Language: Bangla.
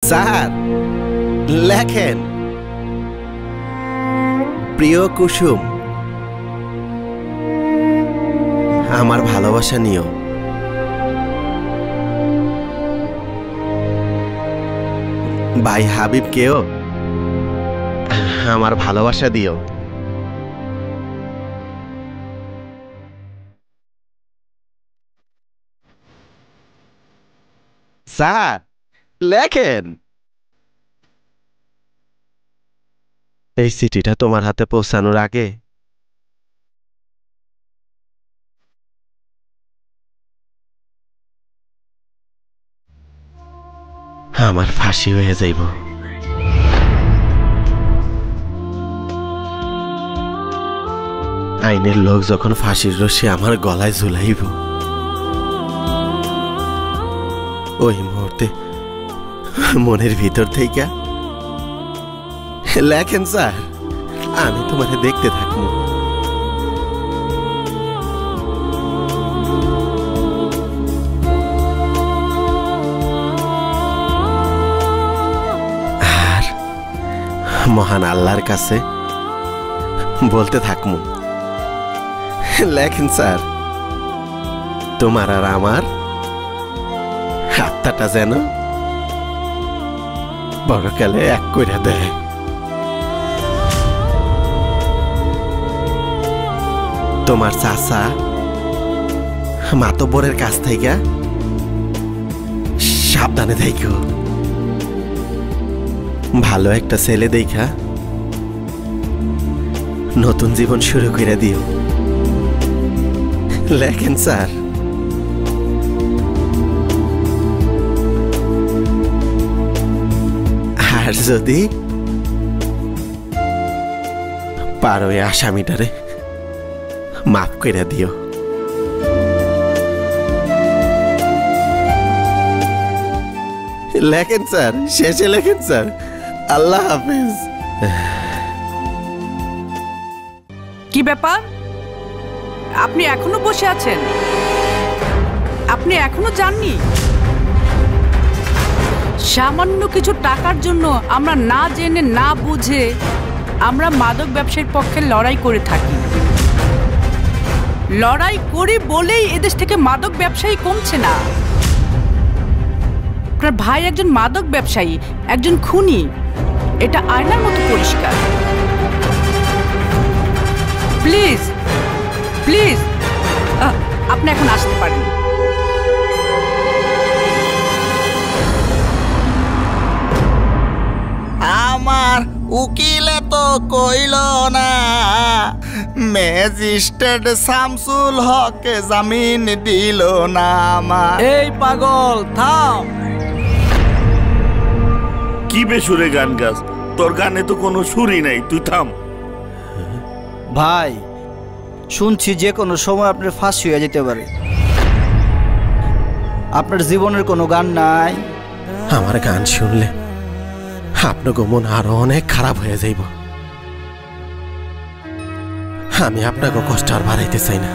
স্যার লেখেন, প্রিয় কুসুম, আমার ভালোবাসা নিও। ভাই হাবিবকেও আমার ভালোবাসা দিও। স্যার লেখেন, এই চিঠিটা তোমার হাতে পৌঁছানোর আগে আমার ফাঁসি হয়ে যাইব। আইনের লোক যখন ফাঁসির রশি আমার গলায় ঝুলাইব, ওই মুহূর্তে মনের ভিতর থেকে লেখেন স্যার, আমি তোমাকে দেখতে থাকবো। আর মহান আল্লাহর কাছে বলতে থাকবো, লেখেন স্যার, তোমার আর আমার আত্মাটা যেন বড়কালে এক করে দেয়। তোমার চাচা মাতব্বরের কাছ থেকে সাবধানে থাইকো। ভালো একটা ছেলে দেখা নতুন জীবন শুরু করে দিও। লেখেন স্যার। আর যদি পারো আসামিটারে মাফ করে দিও। লেখেন স্যার, শেষে লেখেন স্যার। আল্লাহ হাফেজ। কি ব্যাপার, আপনি এখনো বসে আছেন? আপনি এখনো যাননি? সামান্য কিছু টাকার জন্য আমরা না জেনে না বুঝে আমরা মাদক ব্যবসায়ীর পক্ষে লড়াই করে থাকি। লড়াই করি বলেই এদেশ থেকে মাদক ব্যবসায়ী কমছে না। আপনার ভাই একজন মাদক ব্যবসায়ী, একজন খুনি, এটা আয়নার মতো পরিষ্কার। প্লিজ প্লিজ আপনি এখন আসতে পারেন। আমার উকিলে তো কইল না, ম্যাজিস্ট্রেট শামসুল হকে জামিন দিল না আমার। এই পাগল থাম। কি বেসুরে গান গাছ, তোর গানে তো কোনো সুরই নাই, তুই থাম। ভাই শুনছি যে কোনো সময় আপনার ফাঁসি হয়ে যেতে পারে। আপনার জীবনের কোনো গান নাই? আমার গান শুনলে আপনাকে মন আরো অনেক খারাপ হয়ে যাইব। আমি আপনাকে কষ্ট আর বাড়াইতে চাই না।